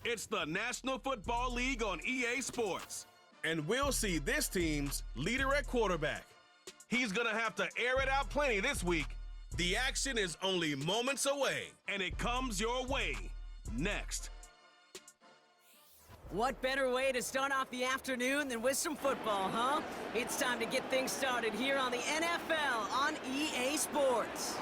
It's the National Football League on EA Sports. And we'll see this team's leader at quarterback. He's going to have to air it out plenty this week. The action is only moments away, and it comes your way next. What better way to start off the afternoon than with some football, huh? It's time to get things started here on the NFL on EA Sports.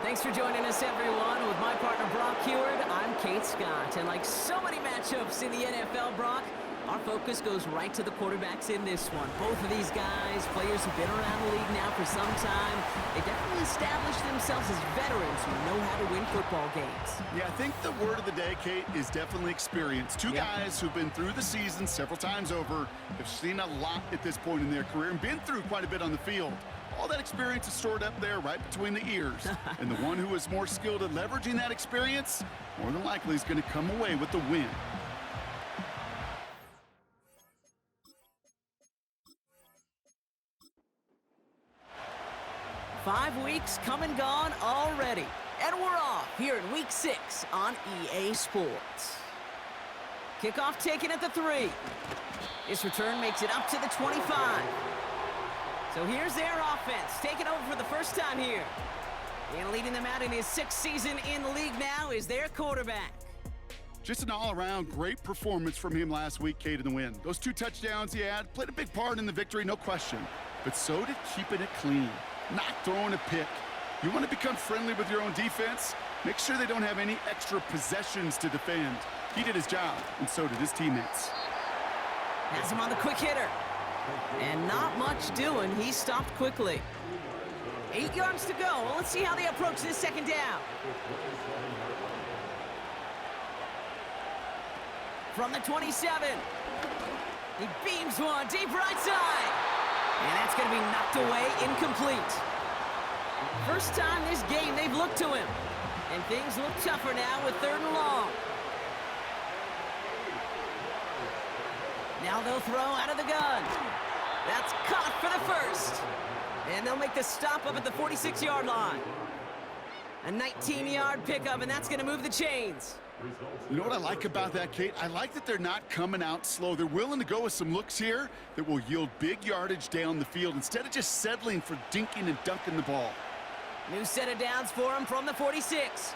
Thanks for joining us, everyone. With my partner, Brock Heward, I'm Kate Scott. And like so many matchups in the NFL, Brock, our focus goes right to the quarterbacks in this one. Both of these guys, players who've been around the league now for some time, they definitely established themselves as veterans who know how to win football games. Yeah, I think the word of the day, Kate, is definitely experience. Two guys who've been through the season several times over, have seen a lot at this point in their career, and been through quite a bit on the field. All that experience is stored up there right between the ears. And the one who is more skilled at leveraging that experience, more than likely is going to come away with the win. Five weeks come and gone already, and we're off here in Week 6 on EA Sports. Kickoff taken at the 3. This return makes it up to the 25. So here's their offense, taking over for the first time here. And leading them out in his 6th season in the league now is their quarterback. Just an all-around great performance from him last week, Kate, in the win. Those 2 touchdowns he had played a big part in the victory, no question. But so did keeping it clean, not throwing a pick. You want to become friendly with your own defense? Make sure they don't have any extra possessions to defend. He did his job, and so did his teammates. Has him on the quick hitter. And not much doing. He stopped quickly. 8 yards to go. Well, let's see how they approach this second down. From the 27. He beams one deep right side. And that's going to be knocked away, incomplete. First time this game they've looked to him. And things look tougher now with 3rd and long. Now they'll throw out of the gun. That's caught for the first. And they'll make the stop up at the 46-yard line. A 19-yard pickup, and that's going to move the chains. You know what I like about that, Kate? I like that they're not coming out slow. They're willing to go with some looks here that will yield big yardage down the field instead of just settling for dinking and dunking the ball. New set of downs for him from the 46.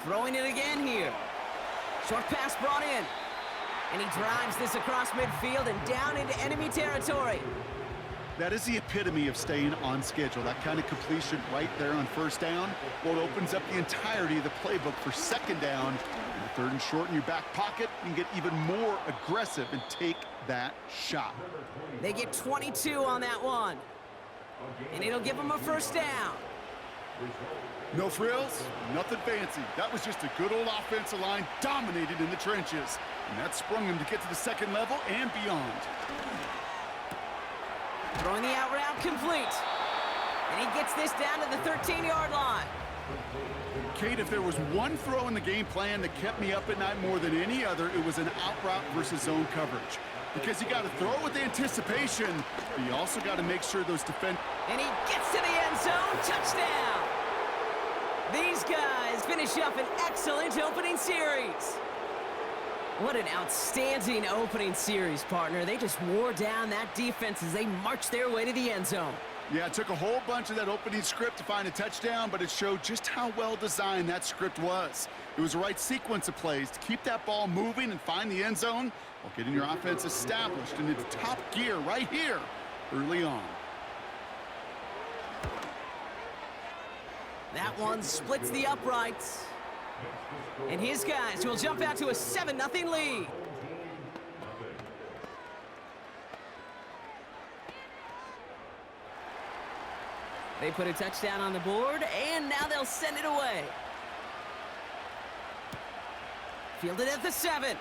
Throwing it again here. Short pass brought in. And he drives this across midfield and down into enemy territory. That is the epitome of staying on schedule. That kind of completion right there on 1st down. Well, it opens up the entirety of the playbook for 2nd down. And 3rd and short in your back pocket, you can get even more aggressive and take that shot. They get 22 on that one. And it'll give them a 1st down. No frills, nothing fancy. That was just a good old offensive line dominated in the trenches. And that sprung him to get to the 2nd level and beyond. Throwing the out route complete. And he gets this down to the 13-yard line. Kate, if there was one throw in the game plan that kept me up at night more than any other, it was an out route versus zone coverage. Because you got to throw with anticipation, but you also got to make sure those defend. And he gets to the end zone. Touchdown! These guys finish up an excellent opening series. What an outstanding opening series, partner. They just wore down that defense as they marched their way to the end zone. Yeah, it took a whole bunch of that opening script to find a touchdown, but it showed just how well designed that script was. It was the right sequence of plays to keep that ball moving and find the end zone while getting your offense established and into top gear right here early on. That one splits the uprights. And his guys will jump out to a 7-0 lead. They put a touchdown on the board, and now they'll send it away. Fielded at the 7.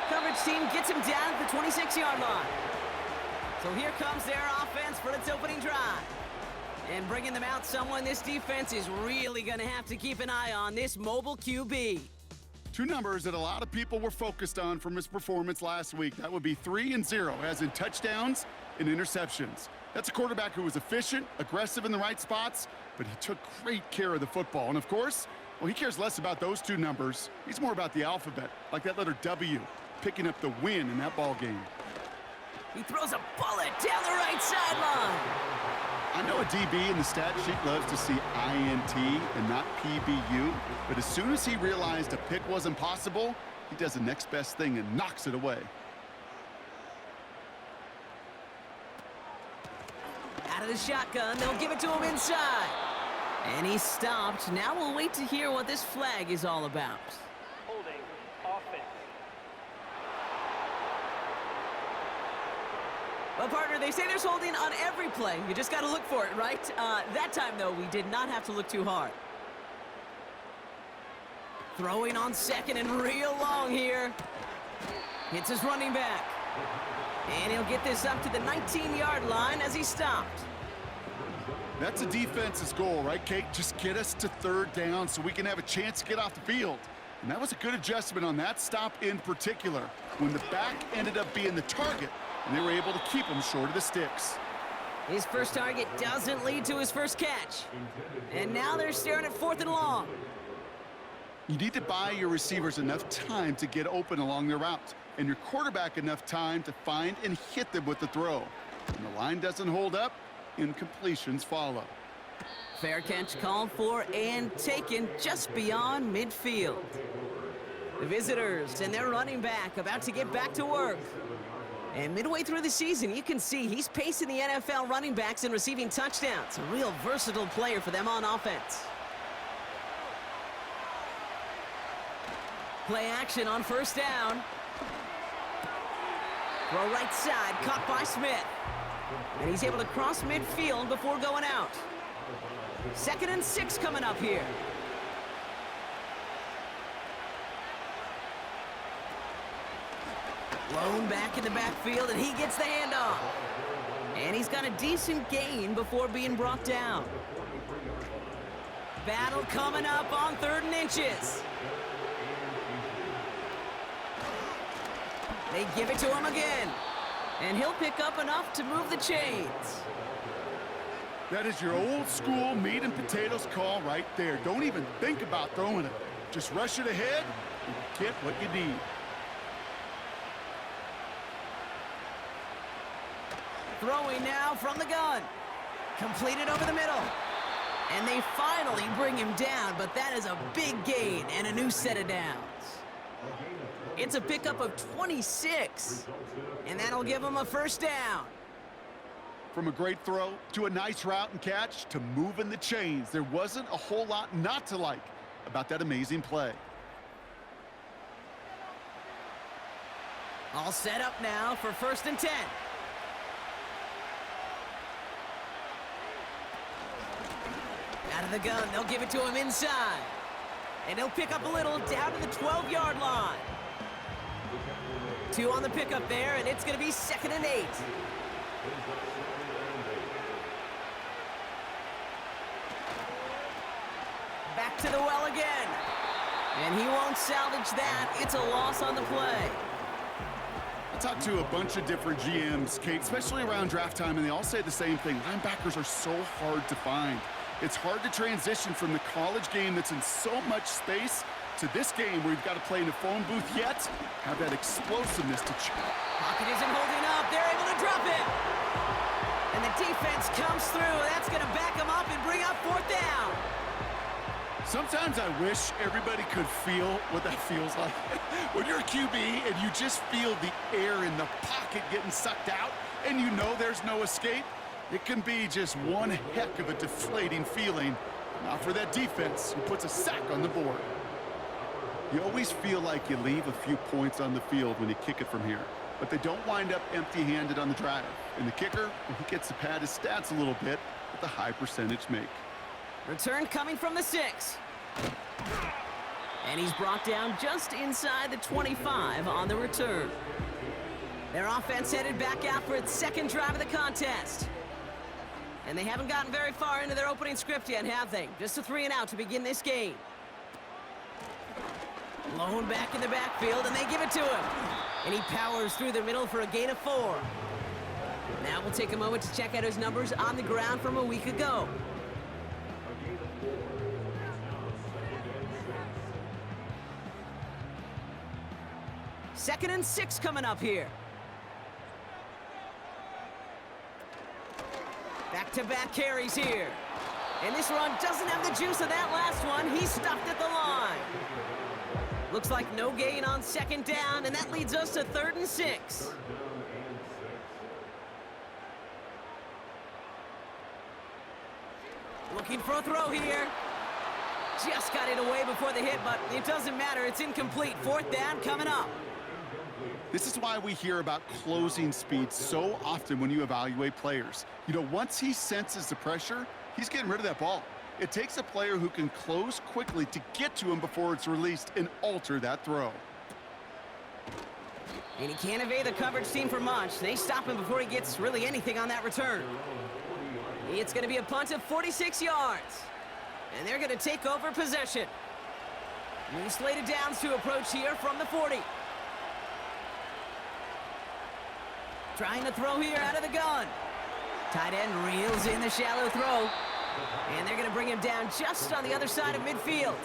Coverage team gets him down at the 26-yard line. So here comes their offense for its opening drive. And bringing them out, someone this defense is really going to have to keep an eye on, this mobile QB. Two numbers that a lot of people were focused on from his performance last week. That would be 3 and 0, as in touchdowns and interceptions. That's a quarterback who was efficient, aggressive in the right spots, but he took great care of the football. And of course, well, he cares less about those two numbers. He's more about the alphabet, like that letter W, picking up the win in that ball game. He throws a bullet down the right sideline. I know a DB in the stat sheet loves to see INT and not PBU, but as soon as he realized a pick wasn't possible, he does the next best thing and knocks it away. Out of the shotgun, they'll give it to him inside. And he's stopped. Now we'll wait to hear what this flag is all about. Holding offense. Well, partner, they say there's holding on every play. You just got to look for it, right? That time, though, we did not have to look too hard. Throwing on second and real long here. Hits his running back. And he'll get this up to the 19-yard line as he stopped. That's a defense's goal, right, Kate? Just get us to third down so we can have a chance to get off the field. And that was a good adjustment on that stop in particular, when the back ended up being the target, and they were able to keep him short of the sticks. His first target doesn't lead to his first catch. And now they're staring at 4th and long. You need to buy your receivers enough time to get open along their route, and your quarterback enough time to find and hit them with the throw. When the line doesn't hold up, incompletions follow. Fair catch called for and taken just beyond midfield. The visitors and their running back about to get back to work. And midway through the season, you can see he's pacing the NFL running backs and receiving touchdowns. A real versatile player for them on offense. Play action on first down. Throw right side, caught by Smith. And he's able to cross midfield before going out. 2nd and 6 coming up here. Blown back in the backfield, and he gets the handoff. And he's got a decent gain before being brought down. Battle coming up on 3rd and inches. They give it to him again. And he'll pick up enough to move the chains. That is your old school meat and potatoes call right there. Don't even think about throwing it. Just rush it ahead and get what you need. Throwing now from the gun. Completed over the middle. And they finally bring him down, but that is a big gain and a new set of downs. It's a pickup of 26, and that'll give him a first down. From a great throw to a nice route and catch to moving the chains, there wasn't a whole lot not to like about that amazing play. All set up now for 1st and 10. Out of the gun, they'll give it to him inside. And he'll pick up a little down to the 12-yard line. 2 on the pickup there, and it's going to be 2nd and 8. Back to the well again. And he won't salvage that. It's a loss on the play. I talked to a bunch of different GMs, Kate, especially around draft time, and they all say the same thing. Linebackers are so hard to find. It's hard to transition from the college game that's in so much space to this game where you've got to play in a phone booth yet have that explosiveness to Pocket isn't holding up. They're able to drop it. And the defense comes through. That's going to back them up and bring up 4th down. Sometimes I wish everybody could feel what that feels like. When you're a QB and you just feel the air in the pocket getting sucked out and you know there's no escape, it can be just one heck of a deflating feeling. Not for that defense who puts a sack on the board. You always feel like you leave a few points on the field when you kick it from here, but they don't wind up empty-handed on the drive. And the kicker, he gets to pad his stats a little bit with a high percentage make. Return coming from the 6. And he's brought down just inside the 25 on the return. Their offense headed back out for its 2nd drive of the contest. And they haven't gotten very far into their opening script yet, have they? Just a 3 and out to begin this game. Blown back in the backfield, and they give it to him. And he powers through the middle for a gain of 4. Now we'll take a moment to check out his numbers on the ground from a week ago. Second and 6 coming up here. Back-to-back carries here. And this run doesn't have the juice of that last one. He's stopped at the line. Looks like no gain on second down, and that leads us to 3rd and 6. Looking for a throw here. Just got it away before the hit, but it doesn't matter. It's incomplete. 4th down coming up. This is why we hear about closing speed so often when you evaluate players. You know, once he senses the pressure, he's getting rid of that ball. It takes a player who can close quickly to get to him before it's released and alter that throw. And he can't evade the coverage team for much. They stop him before he gets really anything on that return. It's going to be a punt of 46 yards. And they're going to take over possession. New slated downs to approach here from the 40. Trying to throw here out of the gun. Tight end reels in the shallow throw. And they're going to bring him down just on the other side of midfield.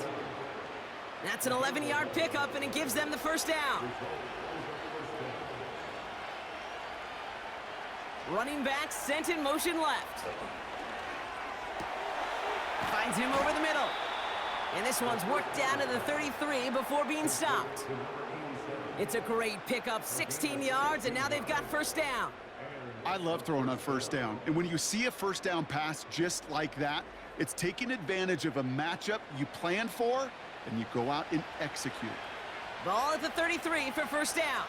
That's an 11-yard pickup, and it gives them the first down. Running back sent in motion left. Finds him over the middle. And this one's worked down to the 33 before being stopped. It's a great pickup, 16 yards, and now they've got first down. I love throwing on first down. And when you see a first down pass just like that, it's taking advantage of a matchup you planned for, and you go out and execute. Ball at the 33 for first down.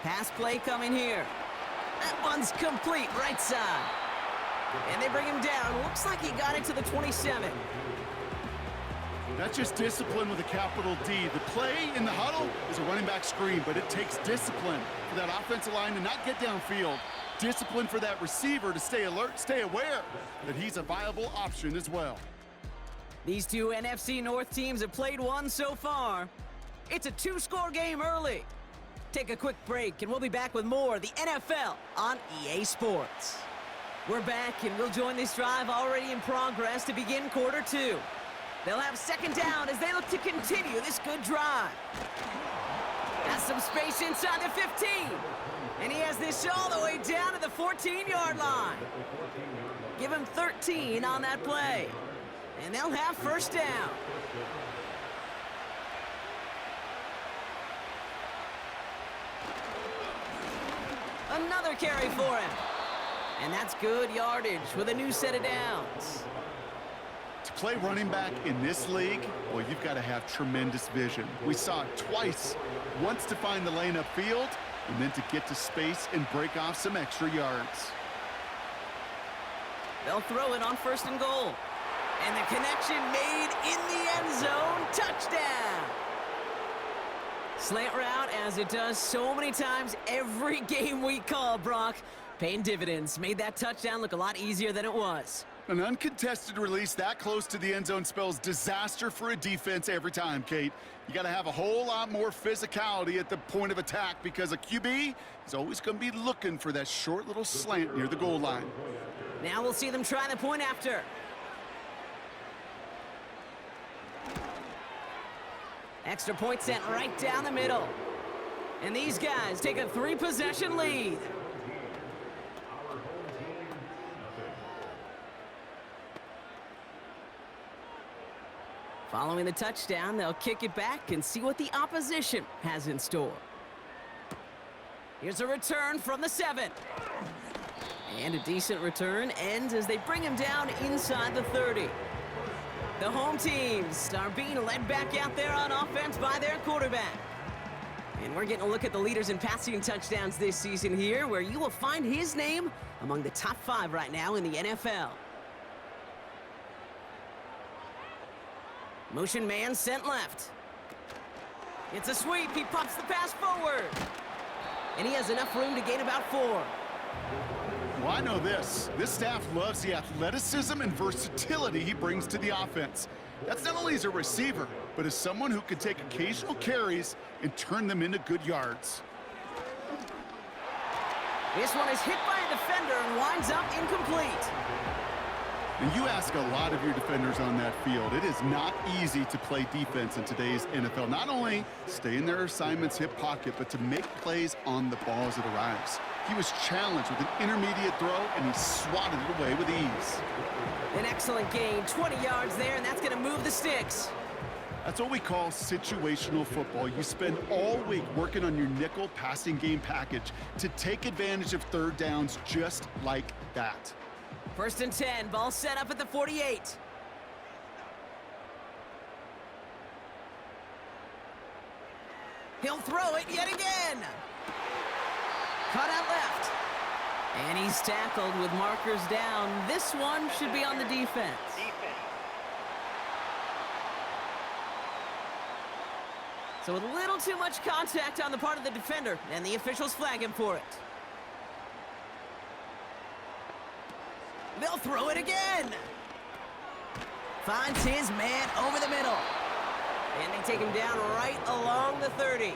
Pass play coming here. That one's complete, right side. And they bring him down. Looks like he got it to the 27. That's just discipline with a capital D. The play in the huddle is a running back screen, but it takes discipline for that offensive line to not get downfield. Discipline for that receiver to stay alert, stay aware that he's a viable option as well. These two NFC North teams have played one so far. It's a 2-score game early. Take a quick break, and we'll be back with more of the NFL on EA Sports. We're back, and we'll join this drive already in progress to begin quarter 2. They'll have second down as they look to continue this good drive. Has some space inside the 15. And he has this all the way down to the 14-yard line. Give him 13 on that play. And they'll have first down. Another carry for him. And that's good yardage with a new set of downs. To play running back in this league, well, you've got to have tremendous vision. We saw it twice. Once to find the lane upfield, and then to get to space and break off some extra yards. They'll throw it on first and goal. And the connection made in the end zone. Touchdown! Slant route, as it does so many times every game we call, Brock. Paying dividends. Made that touchdown look a lot easier than it was. An uncontested release that close to the end zone spells disaster for a defense every time, Kate. You got to have a whole lot more physicality at the point of attack because a QB is always going to be looking for that short little slant near the goal line. Now we'll see them try the point after. Extra point sent right down the middle. And these guys take a 3-possession lead. Following the touchdown, they'll kick it back and see what the opposition has in store. Here's a return from the 7. And a decent return ends as they bring him down inside the 30. The home teams are being led back out there on offense by their quarterback. And we're getting a look at the leaders in passing touchdowns this season here, where you will find his name among the top 5 right now in the NFL. Motion man sent left. It's a sweep. He pops the pass forward. And he has enough room to gain about 4. Well, I know this. This staff loves the athleticism and versatility he brings to the offense. That's not only as a receiver, but as someone who can take occasional carries and turn them into good yards. This one is hit by a defender and winds up incomplete. And you ask a lot of your defenders on that field. It is not easy to play defense in today's NFL. Not only stay in their assignment's hip pocket, but to make plays on the ball as it arrives. He was challenged with an intermediate throw, and he swatted it away with ease. An excellent gain, 20 yards there, and that's going to move the sticks. That's what we call situational football. You spend all week working on your nickel passing game package to take advantage of third downs just like that. 1st and 10, ball set up at the 48. He'll throw it yet again. Cut out left. And he's tackled with markers down. This one should be on the defense. So with a little too much contact on the part of the defender, and the officials flag him for it. They'll throw it again. Finds his man over the middle. And they take him down right along the 30.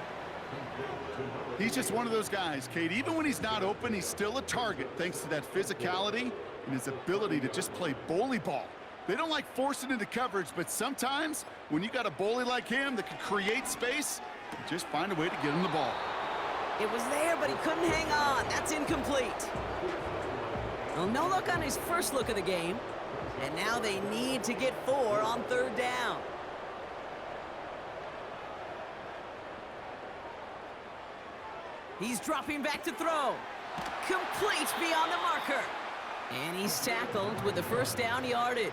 He's just one of those guys, Kate. Even when he's not open, he's still a target thanks to that physicality and his ability to just play bully ball. They don't like forcing into coverage, but sometimes when you got a bully like him that can create space, you just find a way to get him the ball. It was there, but he couldn't hang on. That's incomplete. Well, no luck on his first look of the game. And now they need to get 4 on 3rd down. He's dropping back to throw. Complete beyond the marker. And he's tackled with the 1st down yardage.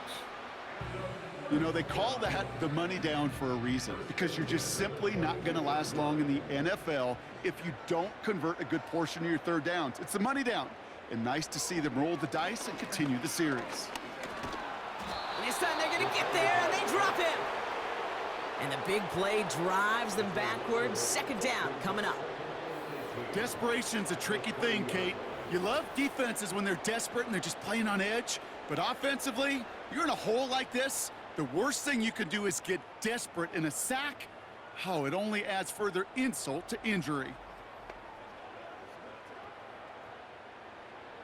You know, they call that the money down for a reason, because you're just simply not going to last long in the NFL if you don't convert a good portion of your 3rd downs. It's the money down. And nice to see them roll the dice and continue the series. And this time they're going to get there, and they drop him. And the big play drives them backwards. 2nd down coming up. Desperation's a tricky thing, Kate. You love defenses when they're desperate and they're just playing on edge. But offensively, you're in a hole like this, the worst thing you can do is get desperate in a sack. Oh, it only adds further insult to injury.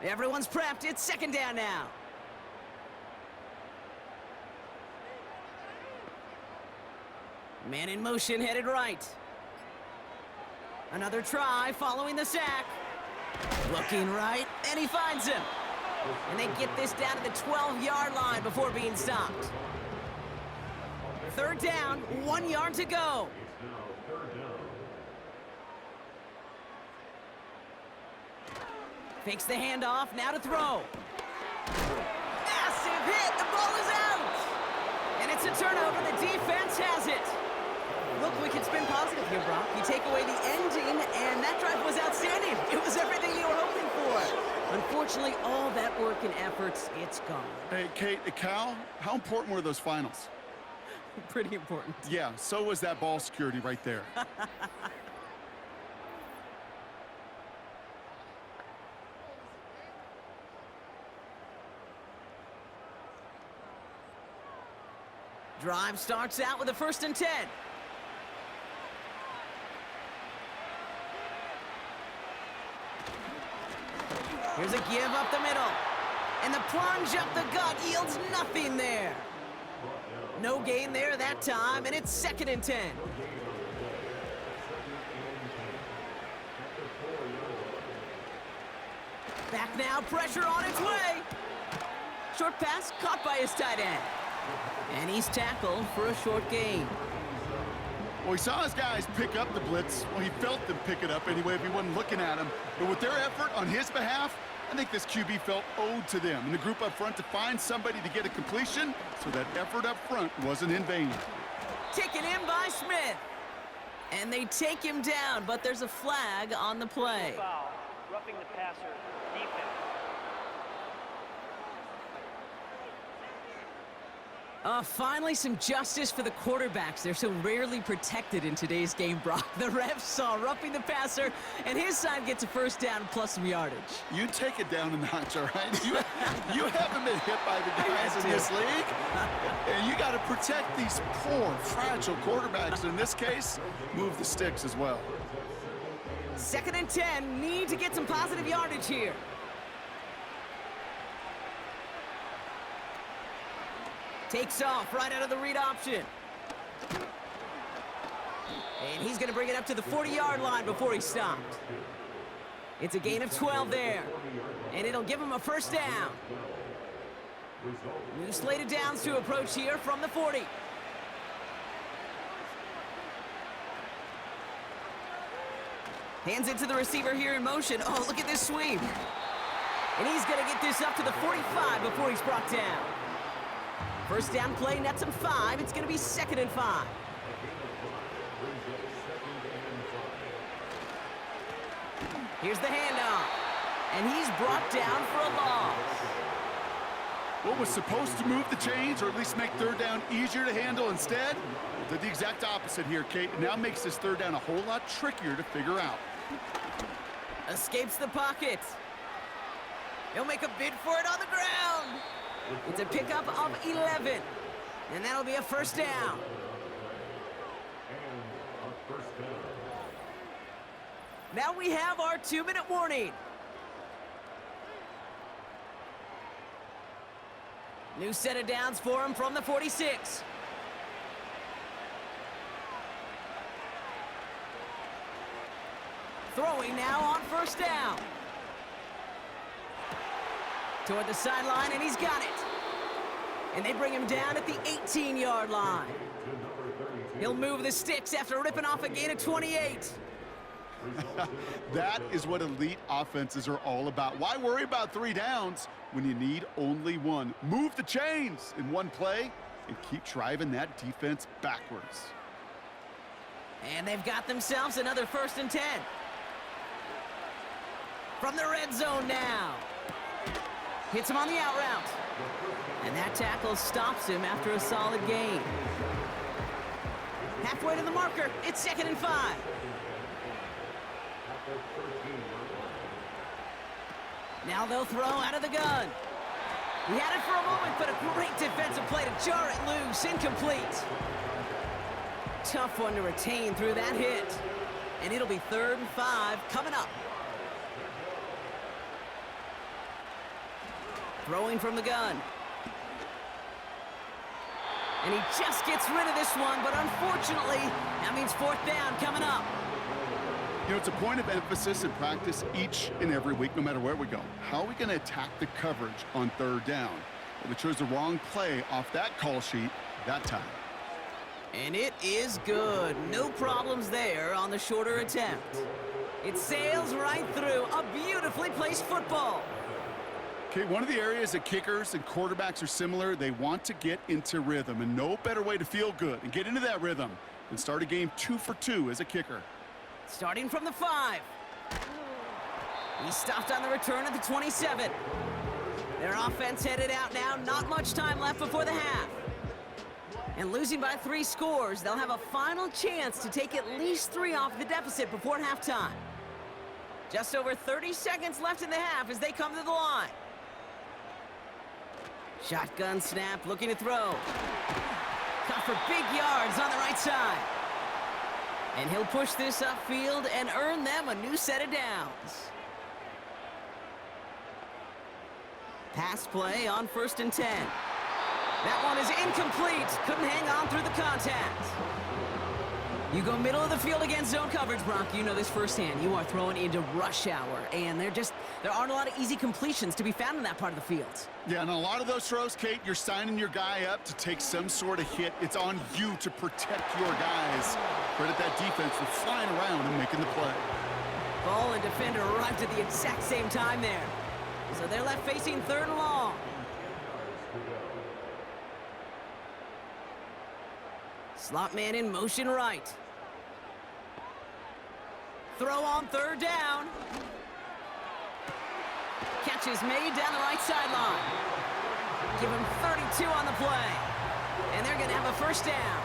Everyone's prepped. It's 2nd down now. Man in motion, headed right. Another try following the sack. Looking right, and he finds him. And they get this down to the 12-yard line before being stopped. 3rd down, 1 yard to go. Fakes the handoff, now to throw. Massive hit, the ball is out! And it's a turnover, the defense has it. Look, we can spin positive here, Brock. You take away the ending, and that drive was outstanding. It was everything you were hoping for. Unfortunately, all that work and efforts, it's gone. Hey, Kate, Cal, how important were those finals? Pretty important. Yeah, so was that ball security right there. Drive starts out with a 1st and 10. Here's a give up the middle. And the plunge up the gut yields nothing there. No gain there that time, and it's 2nd and 10. Back now, pressure on its way. Short pass caught by his tight end. And he's tackled for a short gain. Well, he saw his guys pick up the blitz. Well, he felt them pick it up anyway if he wasn't looking at him. But with their effort on his behalf, I think this QB felt owed to them and the group up front to find somebody to get a completion, so that effort up front wasn't in vain. Taken in by Smith. And they take him down, but there's a flag on the play. Foul, roughing the passer, defense. Finally some justice for the quarterbacks. They're so rarely protected in today's game, Brock. The refs saw roughing the passer, and his side gets a first down plus some yardage. You take it down a notch, all right? You haven't been hit by the guys in this league. And you got to protect these poor, fragile quarterbacks. In this case, move the sticks as well. 2nd and 10. Need to get some positive yardage here. Takes off right out of the read option. And he's going to bring it up to the 40-yard line before he stopped. It's a gain of 12 there. And it'll give him a first down. New slate of downs to approach here from the 40. Hands it to the receiver here in motion. Oh, look at this sweep. And he's going to get this up to the 45 before he's brought down. First down play nets him 5. It's going to be 2nd and 5. Here's the handoff. And he's brought down for a loss. What was supposed to move the chains, or at least make 3rd down easier to handle, instead did the exact opposite here, Kate. It now makes this 3rd down a whole lot trickier to figure out. Escapes the pocket. He'll make a bid for it on the ground. It's a pickup of 11. And that'll be a first down. Now we have our 2-minute warning. New set of downs for him from the 46. Throwing now on first down. Toward the sideline, and he's got it. And they bring him down at the 18-yard line. He'll move the sticks after ripping off a gain of 28. That is what elite offenses are all about. Why worry about 3 downs when you need only 1? Move the chains in one play and keep driving that defense backwards. And they've got themselves another 1st and 10. From the red zone now. Hits him on the out route. And that tackle stops him after a solid gain. Halfway to the marker, it's 2nd and 5. Now they'll throw out of the gun. He had it for a moment, but a great defensive play to jar it loose. Incomplete. Tough one to retain through that hit. And it'll be 3rd and 5 coming up. Throwing from the gun. And he just gets rid of this one, but unfortunately, that means 4th down coming up. You know, it's a point of emphasis in practice each and every week, no matter where we go. How are we going to attack the coverage on 3rd down? Well, they chose the wrong play off that call sheet that time. And it is good. No problems there on the shorter attempt. It sails right through a beautifully placed football. Okay, one of the areas that kickers and quarterbacks are similar, they want to get into rhythm, and no better way to feel good and get into that rhythm than start a game 2 for 2 as a kicker. Starting from the 5. He stopped on the return at the 27. Their offense headed out now. Not much time left before the half. And losing by 3 scores, they'll have a final chance to take at least 3 off the deficit before halftime. Just over 30 seconds left in the half as they come to the line. Shotgun snap, looking to throw. Caught for big yards on the right side. And he'll push this upfield and earn them a new set of downs. Pass play on 1st and 10. That one is incomplete. Couldn't hang on through the contact. You go middle of the field against zone coverage, Brock. You know this firsthand. You are throwing into rush hour, and there aren't a lot of easy completions to be found in that part of the field. Yeah, and a lot of those throws, Kate, you're signing your guy up to take some sort of hit. It's on you to protect your guys. Credit that defense for flying around and making the play. Ball and defender arrived at the exact same time there. So they're left facing 3rd and long. Slot man in motion right. Throw on 3rd down. Catch is made down the right sideline. Give him 32 on the play. And they're going to have a first down.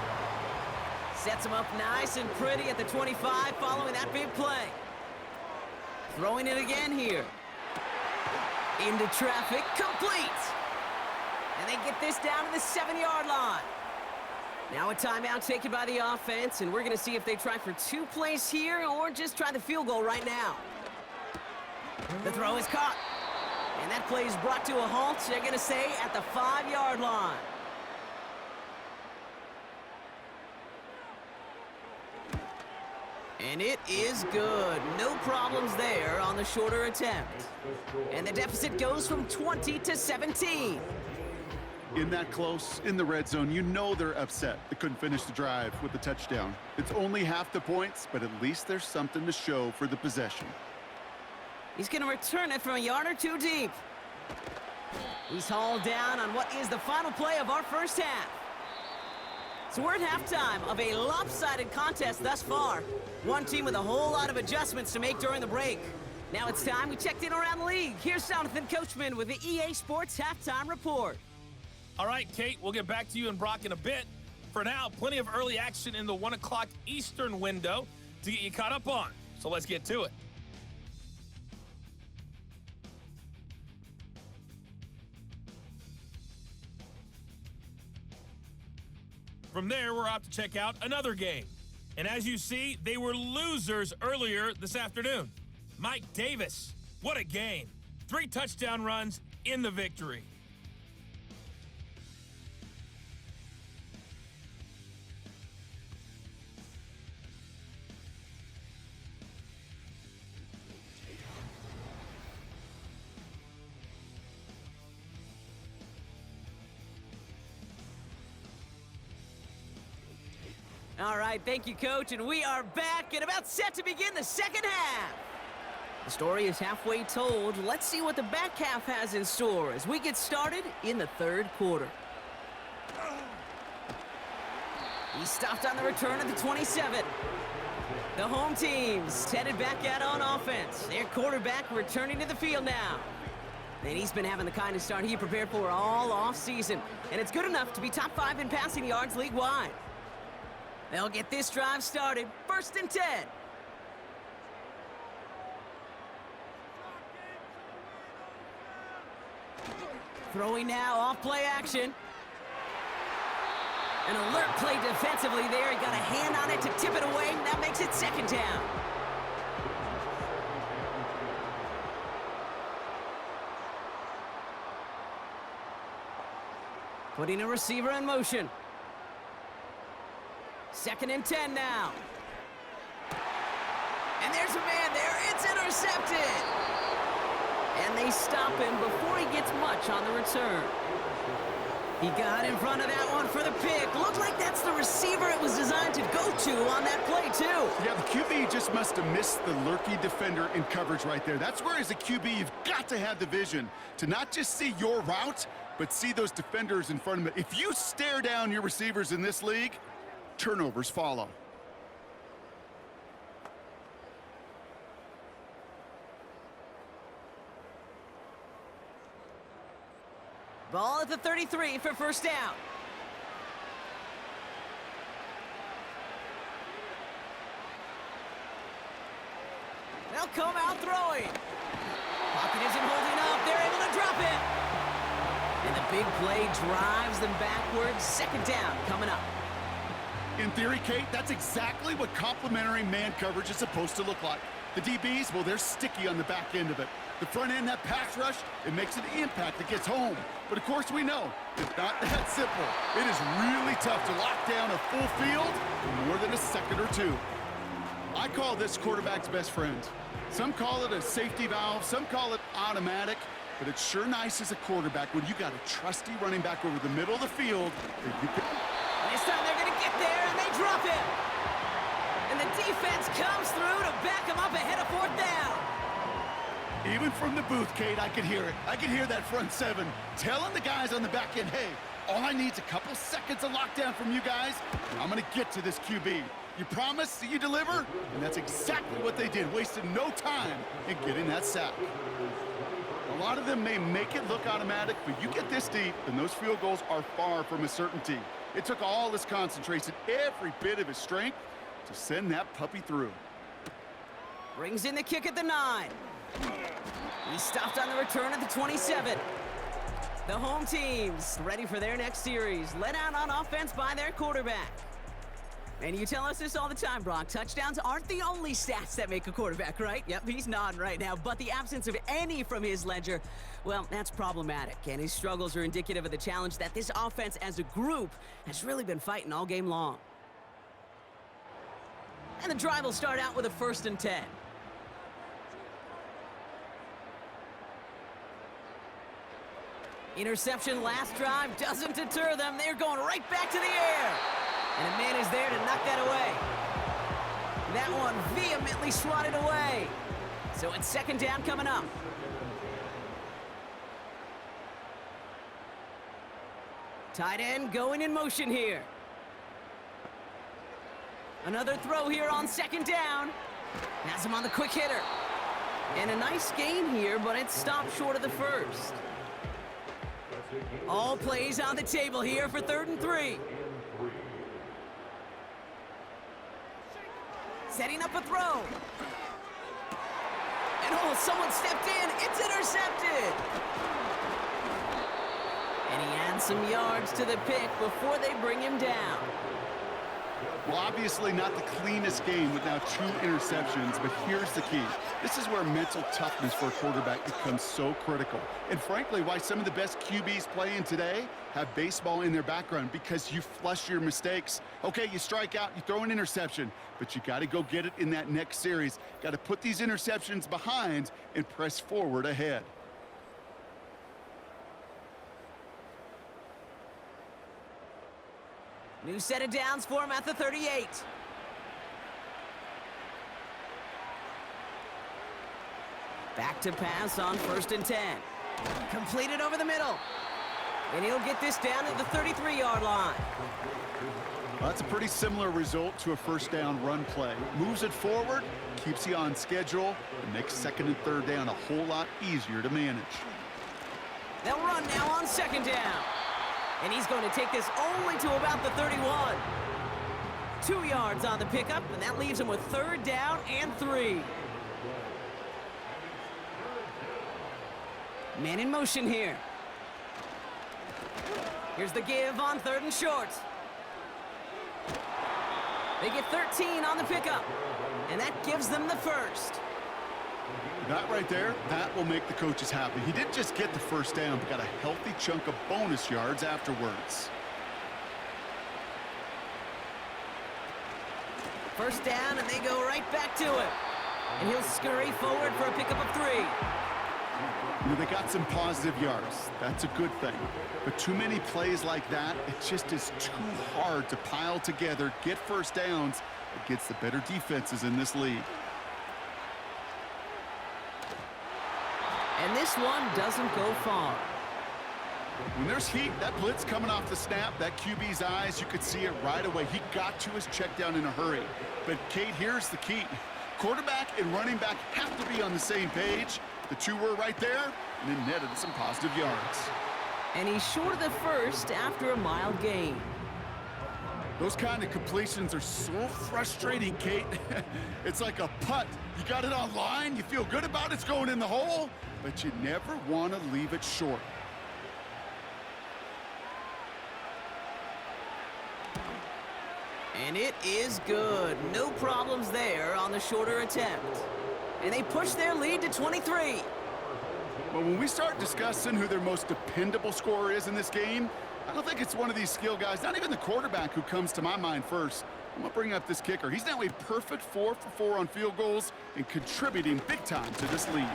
Sets them up nice and pretty at the 25 following that big play. Throwing it again here. Into traffic, complete. And they get this down to the 7-yard line. Now a timeout taken by the offense, and we're going to see if they try for 2 plays here or just try the field goal right now. The throw is caught. And that play is brought to a halt, they're going to say, at the 5-yard line. And it is good. No problems there on the shorter attempt. And the deficit goes from 20 to 17. In that close, in the red zone, you know they're upset they couldn't finish the drive with the touchdown. It's only half the points, but at least there's something to show for the possession. He's going to return it from a yard or 2 deep. He's hauled down on what is the final play of our first half. So we're at halftime of a lopsided contest thus far. One team with a whole lot of adjustments to make during the break. Now it's time we checked in around the league. Here's Jonathan Coachman with the EA Sports Halftime Report. All right, Kate, we'll get back to you and Brock in a bit. For now, plenty of early action in the 1 o'clock Eastern window to get you caught up on. So let's get to it. From there, we're off to check out another game. And as you see, they were losers earlier this afternoon. Mike Davis, what a game. 3 touchdown runs in the victory. All right, thank you, Coach, and we are back and about set to begin the second half. The story is halfway told. Let's see what the back half has in store as we get started in the 3rd quarter. He stopped on the return at the 27. The home team's headed back out on offense. Their quarterback returning to the field now. And he's been having the kind of start he prepared for all offseason, and it's good enough to be top 5 in passing yards league-wide. They'll get this drive started. 1st and 10. Throwing now, off play action. An alert play defensively there. He got a hand on it to tip it away, and that makes it 2nd down. Putting a receiver in motion. 2nd and 10 now. And there's a man there. It's intercepted. And they stop him before he gets much on the return. He got in front of that one for the pick. Looked like that's the receiver it was designed to go to on that play, too. Yeah, the QB just must have missed the lurky defender in coverage right there. That's where, as a QB, you've got to have the vision to not just see your route, but see those defenders in front of it. If you stare down your receivers in this league, turnovers follow. Ball at the 33 for 1st down. They'll come out throwing. Pocket isn't holding up. They're able to drop it. And the big play drives them backwards. 2nd down coming up. In theory, Kate, that's exactly what complementary man coverage is supposed to look like. The DBs, well, they're sticky on the back end of it. The front end, that pass rush, it makes an impact that gets home. But, of course, we know it's not that simple. It is really tough to lock down a full field in more than a second or 2. I call this quarterback's best friend. Some call it a safety valve, some call it automatic, but it's sure nice as a quarterback when you got a trusty running back over the middle of the field that you can... This time they're going to get there, and they drop him. And the defense comes through to back him up ahead of 4th down. Even from the booth, Kate, I could hear it. I could hear that front 7 telling the guys on the back end, hey, All I need is a couple seconds of lockdown from you guys, and I'm going to get to this QB. You promise that you deliver? And that's exactly what they did, wasted no time in getting that sack. A lot of them may make it look automatic, but you get this deep, and those field goals are far from a certainty. It took all his concentration, every bit of his strength, to send that puppy through. Brings in the kick at the 9. He stopped on the return at the 27. The home team's ready for their next series, led out on offense by their quarterback. And you tell us this all the time, Brock. Touchdowns aren't the only stats that make a quarterback, right? Yep, he's nodding right now. But the absence of any from his ledger, well, that's problematic. And his struggles are indicative of the challenge that this offense as a group has really been fighting all game long. And the drive will start out with a 1st and 10. Interception last drive doesn't deter them. They're going right back to the air. And a man is there to knock that away. That one vehemently swatted away. So it's 2nd down coming up. Tight end going in motion here. Another throw here on 2nd down. Has him on the quick hitter. And a nice gain here, but it stopped short of the 1st. All plays on the table here for 3rd and 3. Setting up a throw. And oh, someone stepped in. It's intercepted. And he adds some yards to the pick before they bring him down. Well, obviously not the cleanest game with now 2 interceptions, but here's the key. This is where mental toughness for a quarterback becomes so critical. And frankly, why some of the best QBs playing today have baseball in their background, because you flush your mistakes. Okay, you strike out, you throw an interception, but you got to go get it in that next series. Got to put these interceptions behind and press forward ahead. New set of downs for him at the 38. Back to pass on 1st and 10. Completed over the middle. And he'll get this down at the 33-yard line. Well, that's a pretty similar result to a 1st down run play. Moves it forward, keeps you on schedule, and makes 2nd and 3rd down a whole lot easier to manage. They'll run now on 2nd down. And he's going to take this only to about the 31. 2 yards on the pickup, and that leaves him with 3rd down and 3. Man in motion here. Here's the give on 3rd and short. They get 13 on the pickup, and that gives them the 1st. That right there, that will make the coaches happy. He didn't just get the 1st down, but got a healthy chunk of bonus yards afterwards. 1st down, and they go right back to it. And he'll scurry forward for a pickup of 3. You know, they got some positive yards. That's a good thing. But too many plays like that, it just is too hard to pile together, get 1st downs against the better defenses in this league. And this one doesn't go far. When there's heat, that blitz coming off the snap, that QB's eyes, you could see it right away. He got to his check down in a hurry. But, Kate, here's the key. Quarterback and running back have to be on the same page. The 2 were right there, and then netted some positive yards. And he's short of the 1st after a mild gain. Those kind of completions are so frustrating, Kate. It's like a putt. You got it on line, you feel good about it's going in the hole, but you never want to leave it short. And it is good. No problems there on the shorter attempt. And they push their lead to 23. But when we start discussing who their most dependable scorer is in this game, I don't think it's one of these skill guys, not even the quarterback, who comes to my mind first. I'm going to bring up this kicker. He's now a perfect 4 for 4 on field goals and contributing big time to this lead.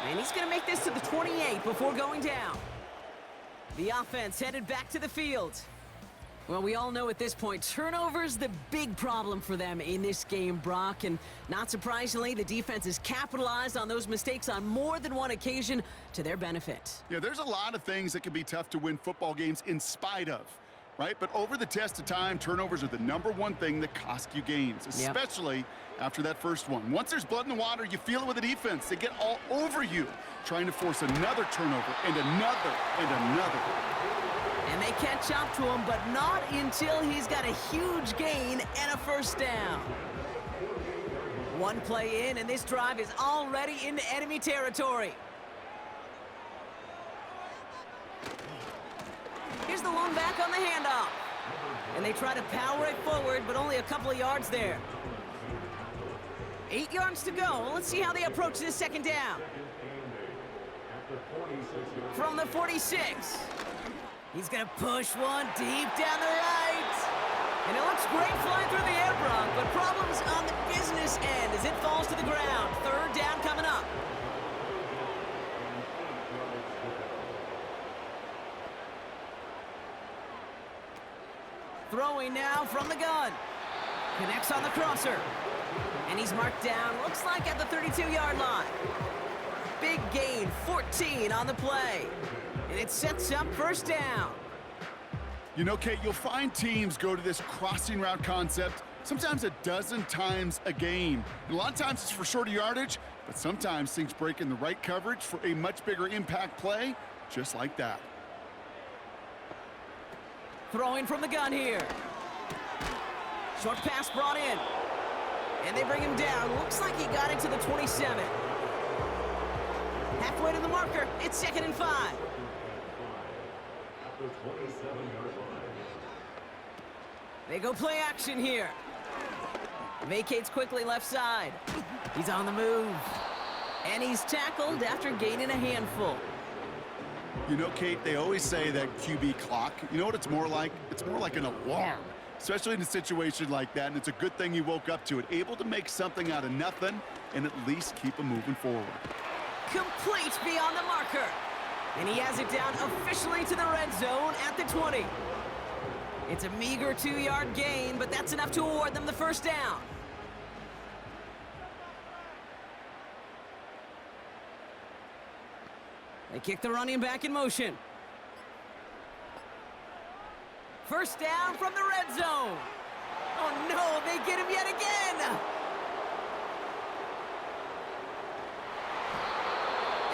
And he's going to make this to the 28 before going down. The offense headed back to the field. Well, we all know at this point, turnovers the big problem for them in this game, Brock. And not surprisingly, the defense has capitalized on those mistakes on more than one occasion to their benefit. Yeah, there's a lot of things that can be tough to win football games in spite of, right? But over the test of time, turnovers are the #1 thing that cost you games, especially after that first one. Once there's blood in the water, you feel it with the defense. They get all over you, trying to force another turnover and another and another. And they catch up to him, but not until he's got a huge gain and a first down. One play in, and this drive is already into enemy territory. Here's the lone back on the handoff. And they try to power it forward, but only a couple of yards there. 8 yards to go. Let's see how they approach this second down. From the 46. He's going to push one deep down the right. And it looks great flying through the air, Brock, but problems on the business end as it falls to the ground. Third down coming up. Throwing now from the gun. Connects on the crosser. And he's marked down, looks like at the 32-yard line. Big gain, 14 on the play. And it sets up first down. You know, Kate, you'll find teams go to this crossing route concept sometimes a dozen times a game. And a lot of times it's for shorter yardage, but sometimes things break in the right coverage for a much bigger impact play, just like that. Throwing from the gun here. Short pass brought in. And they bring him down. Looks like he got into the 27. Halfway to the marker. It's 2nd and 5. They go play action here. Vacates quickly left side. He's on the move. And he's tackled after gaining a handful. You know, Kate, they always say that QB clock, you know what it's more like? It's more like an alarm, especially in a situation like that, and it's a good thing he woke up to it, able to make something out of nothing and at least keep him moving forward. Complete beyond the marker. And he has it down officially to the red zone at the 20. It's a meager 2-yard gain, but that's enough to award them the first down. They kick the running back in motion. First down from the red zone. Oh no, they get him yet again.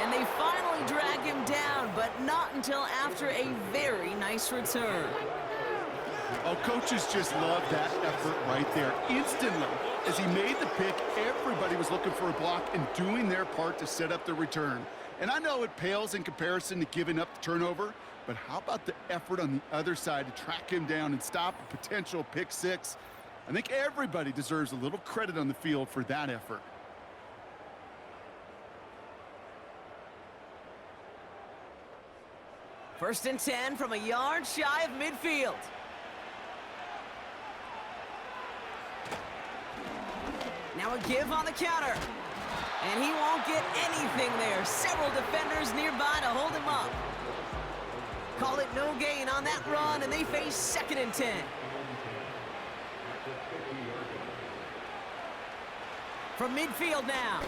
And they finally drag him down, but not until after a very nice return. Oh, coaches just love that effort right there. Instantly, as he made the pick, everybody was looking for a block and doing their part to set up the return. And I know it pales in comparison to giving up the turnover, but how about the effort on the other side to track him down and stop a potential pick six? I think everybody deserves a little credit on the field for that effort. First and 10 from a yard shy of midfield. Now a give on the counter. And he won't get anything there. Several defenders nearby to hold him up. Call it no gain on that run, and they face 2nd and 10. From midfield now.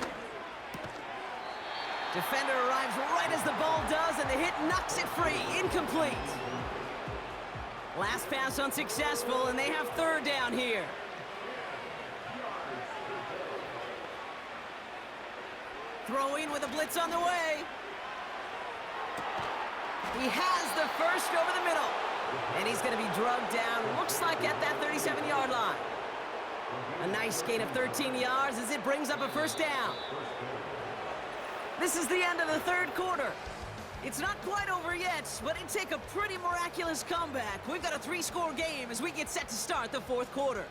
Defender arrives right as the ball does, and the hit knocks it free. Incomplete. Last pass unsuccessful, and they have 3rd down here. Throwing with a blitz on the way. He has the first over the middle. And he's going to be drugged down, looks like at that 37-yard line. A nice gain of 13 yards as it brings up a first down. This is the end of the 3rd quarter. It's not quite over yet, but it'd take a pretty miraculous comeback. We've got a 3-score game as we get set to start the 4th quarter.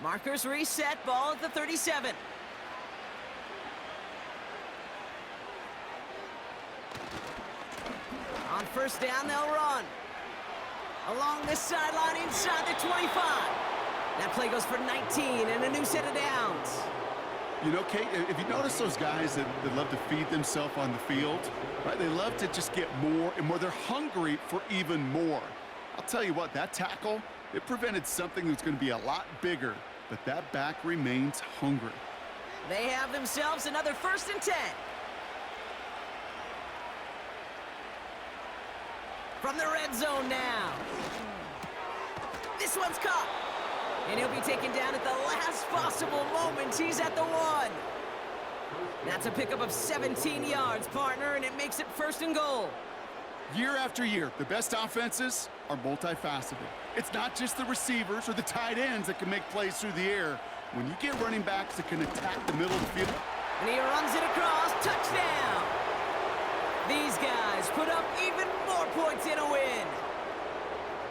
Markers reset, ball at the 37. On first down, they'll run. Along this sideline inside the 25. That play goes for 19 and a new set of downs. You know, Kate, if you notice those guys that love to feed themselves on the field, right? They love to just get more and more. They're hungry for even more. I'll tell you what, that tackle, it prevented something that's going to be a lot bigger, but that back remains hungry. They have themselves another 1st and 10. From the red zone now. This one's caught. And he'll be taken down at the last possible moment. He's at the 1. That's a pickup of 17 yards, partner, and it makes it 1st and goal. Year after year, the best offenses are multifaceted. It's not just the receivers or the tight ends that can make plays through the air. When you get running backs that can attack the middle of the field. And he runs it across. Touchdown! These guys put up even more points in a win.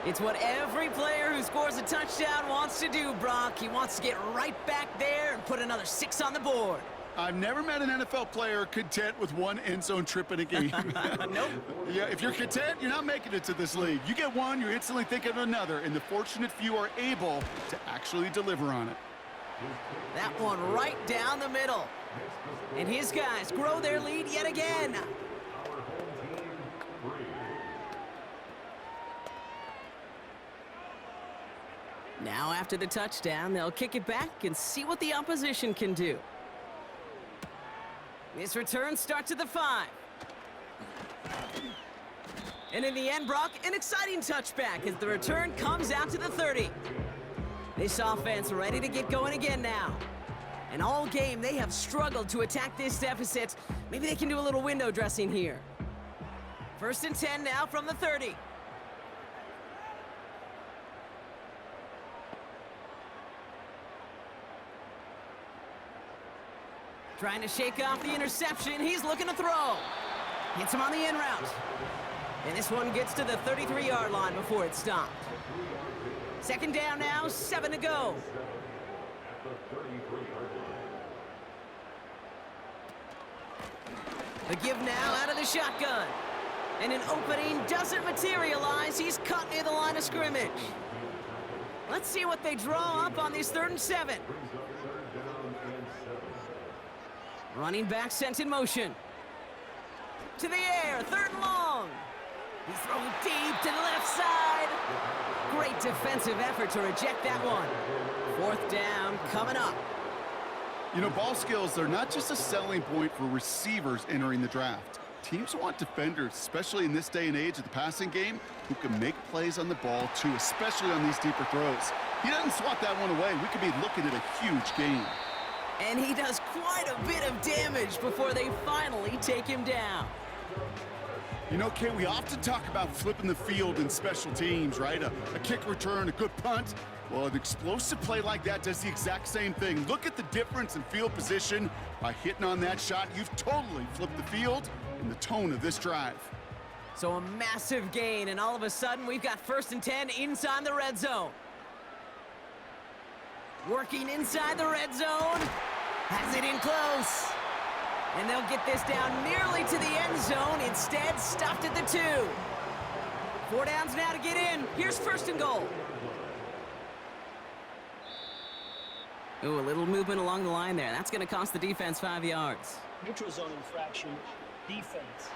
It's what every player who scores a touchdown wants to do, Brock. He wants to get right back there and put another 6 on the board. I've never met an NFL player content with one end zone trip in a game. Nope. Yeah, if you're content, you're not making it to this league. You get one, you're instantly thinking of another, and the fortunate few are able to actually deliver on it. That one right down the middle. And his guys grow their lead yet again. Now after the touchdown, they'll kick it back and see what the opposition can do. This return starts at the 5. And in the end, Brock, an exciting touchback as the return comes out to the 30. This offense ready to get going again now. And all game, they have struggled to attack this deficit. Maybe they can do a little window dressing here. 1st and 10 now from the 30. Trying to shake off the interception. He's looking to throw. Hits him on the in route. And this one gets to the 33-yard line before it's stopped. 2nd down now, 7 to go. The give now out of the shotgun. And an opening doesn't materialize. He's cut near the line of scrimmage. Let's see what they draw up on this 3rd and 7. Running back sent in motion. To the air, 3rd and long. He's thrown deep to the left side. Great defensive effort to reject that one. 4th down coming up. You know, ball skills, they're not just a selling point for receivers entering the draft. Teams want defenders, especially in this day and age of the passing game, who can make plays on the ball too, especially on these deeper throws. He doesn't swat that one away. We could be looking at a huge game. And he does quite a bit of damage before they finally take him down. You know, Kate, we often talk about flipping the field in special teams, right? A kick return, a good punt. Well, an explosive play like that does the exact same thing. Look at the difference in field position. By hitting on that shot, you've totally flipped the field and the tone of this drive. So a massive gain, and all of a sudden, we've got 1st and 10 inside the red zone. Working inside the red zone. Has it in close. And they'll get this down nearly to the end zone. Instead, stopped at the 2. 4 downs now to get in. Here's 1st and goal. Ooh, a little movement along the line there. That's going to cost the defense 5 yards. Neutral zone infraction, defense.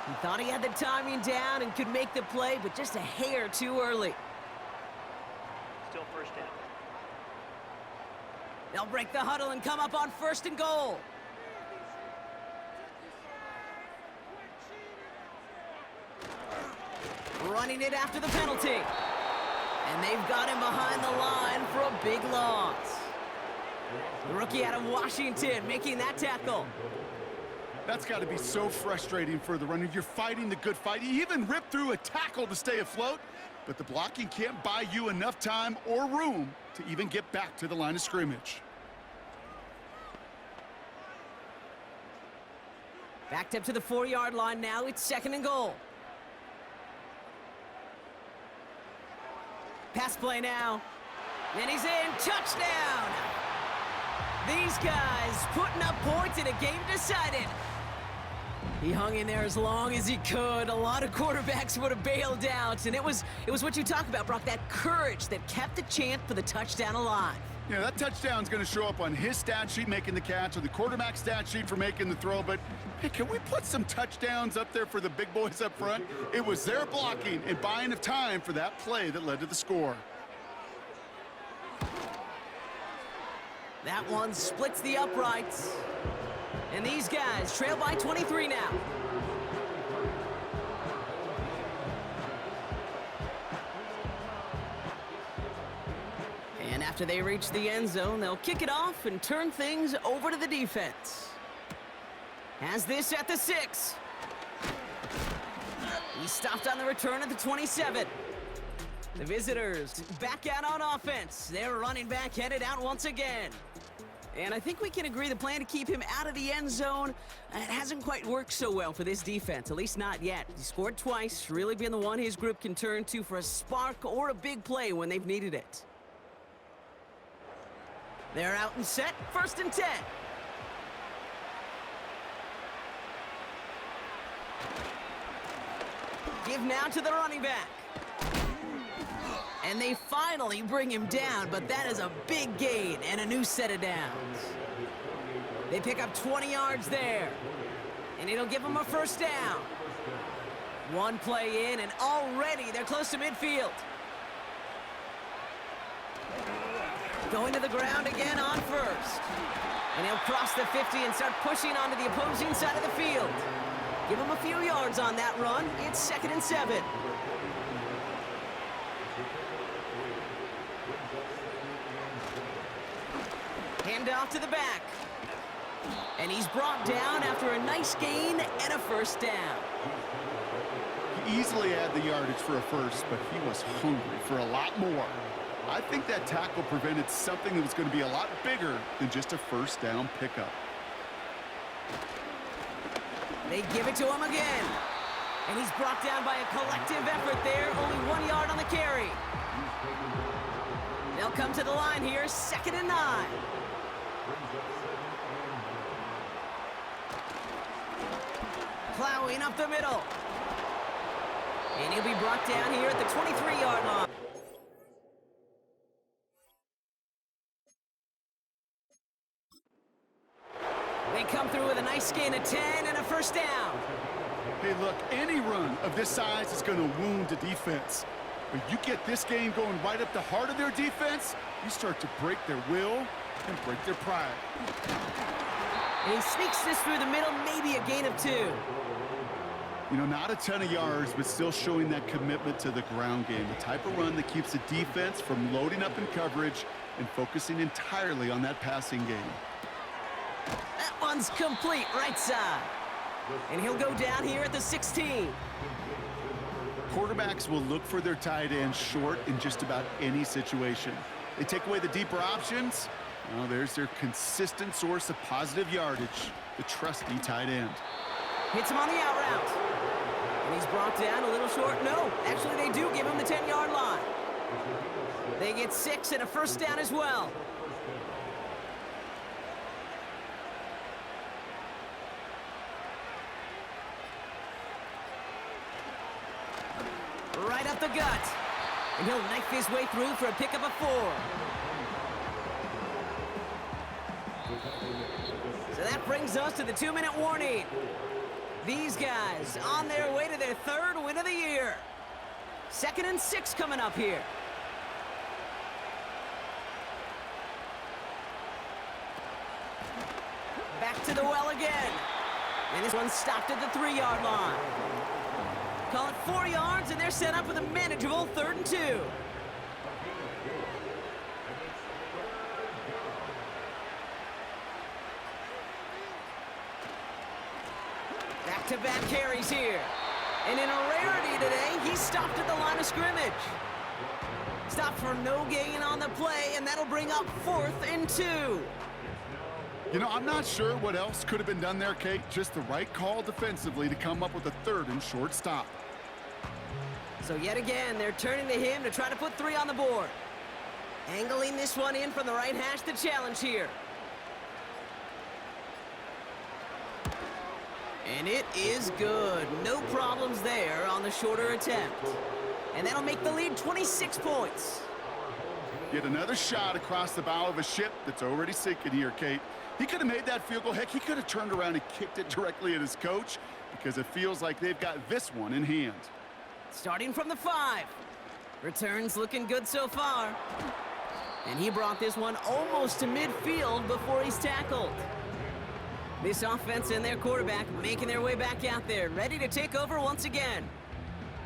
He thought he had the timing down and could make the play, but just a hair too early. Still 1st down. They'll break the huddle and come up on 1st and goal. Running it after the penalty. And they've got him behind the line for a big loss. The rookie out of Washington making that tackle. That's got to be so frustrating for the runner. You're fighting the good fight. You even ripped through a tackle to stay afloat, but the blocking can't buy you enough time or room to even get back to the line of scrimmage. Backed up to the 4-yard line now. It's 2nd and goal. Pass play now. And he's in. Touchdown! These guys putting up points in a game decided. He hung in there as long as he could. A lot of quarterbacks would have bailed out, and it was what you talk about, Brock, that courage that kept the chant for the touchdown alive. Yeah, that touchdown's going to show up on his stat sheet making the catch or the quarterback stat sheet for making the throw, but hey, can we put some touchdowns up there for the big boys up front? It was their blocking and buying of time for that play that led to the score. That one splits the uprights. And these guys trail by 23 now. And after they reach the end zone, they'll kick it off and turn things over to the defense. Has this at the 6. He stopped on the return at the 27. The visitors back out on offense. Their running back headed out once again. And I think we can agree the plan to keep him out of the end zone, it hasn't quite worked so well for this defense, at least not yet. He scored twice, really been the one his group can turn to for a spark or a big play when they've needed it. They're out and set, 1st and 10. Give now to the running back. And they finally bring him down, but that is a big gain and a new set of downs. They pick up 20 yards there, and it'll give them a 1st down. One play in, and already they're close to midfield. Going to the ground again on 1st. And he'll cross the 50 and start pushing onto the opposing side of the field. Give him a few yards on that run. It's 2nd and 7. Hand off to the back. And he's brought down after a nice gain and a 1st down. He easily had the yardage for a 1st, but he was hungry for a lot more. I think that tackle prevented something that was going to be a lot bigger than just a 1st down pickup. They give it to him again. And he's brought down by a collective effort there. Only 1 yard on the carry. They'll come to the line here, 2nd and 9. Plowing up the middle. And he'll be brought down here at the 23-yard line. They come through with a nice gain of 10 and a 1st down. Hey, look, any run of this size is going to wound the defense. But you get this game going right up the heart of their defense, you start to break their will and break their pride. And he sneaks this through the middle, maybe a gain of 2. You know, not a ton of yards, but still showing that commitment to the ground game. The type of run that keeps the defense from loading up in coverage and focusing entirely on that passing game. That one's complete, right side. And he'll go down here at the 16. Quarterbacks will look for their tight end short in just about any situation. They take away the deeper options. Well, there's their consistent source of positive yardage, the trusty tight end. Hits him on the out route. And he's brought down a little short. No, actually they do give him the 10-yard line. They get 6 and a 1st down as well. Right up the gut. And he'll knife his way through for a pickup of 4. So that brings us to the 2-minute warning. These guys on their way to their 3rd win of the year. 2nd and 6 coming up here. Back to the well again. And this one stopped at the 3-yard line. Call it 4 yards, and they're set up with a manageable 3rd and 2. Back-to-back carries here. And in a rarity today, he stopped at the line of scrimmage. Stopped for no gain on the play, and that'll bring up 4th and 2. You know, I'm not sure what else could have been done there, Kate. Just the right call defensively to come up with a 3rd and short stop. So yet again, they're turning to him to try to put 3 on the board. Angling this one in from the right hash, the challenge here. And it is good. No problems there on the shorter attempt. And that'll make the lead 26 points. Yet another shot across the bow of a ship that's already sinking here, Kate. He could have made that field goal. Heck, he could have turned around and kicked it directly at his coach because it feels like they've got this one in hand. Starting from the 5. Returns looking good so far. And he brought this one almost to midfield before he's tackled. This offense and their quarterback making their way back out there, ready to take over once again.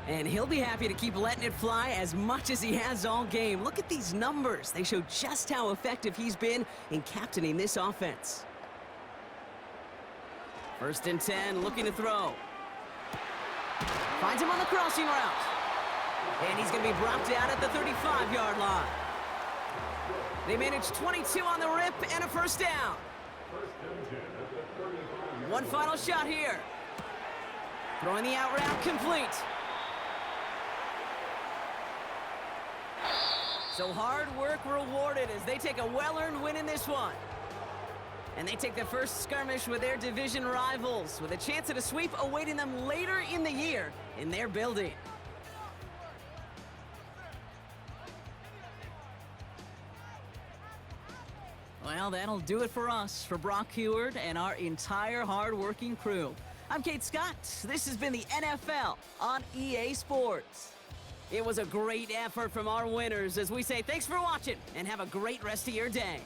And he'll be happy to keep letting it fly as much as he has all game. Look at these numbers. They show just how effective he's been in captaining this offense. 1st and 10, looking to throw. Finds him on the crossing route. And he's going to be brought down at the 35-yard line. They managed 22 on the rip and a first down. One final shot here. Throwing the out route complete. So hard work rewarded as they take a well-earned win in this one. And they take the first skirmish with their division rivals with a chance at a sweep awaiting them later in the year in their building. Well, that'll do it for us, for Brock Heward and our entire hard-working crew. I'm Kate Scott. This has been the NFL on EA Sports. It was a great effort from our winners as we say thanks for watching and have a great rest of your day.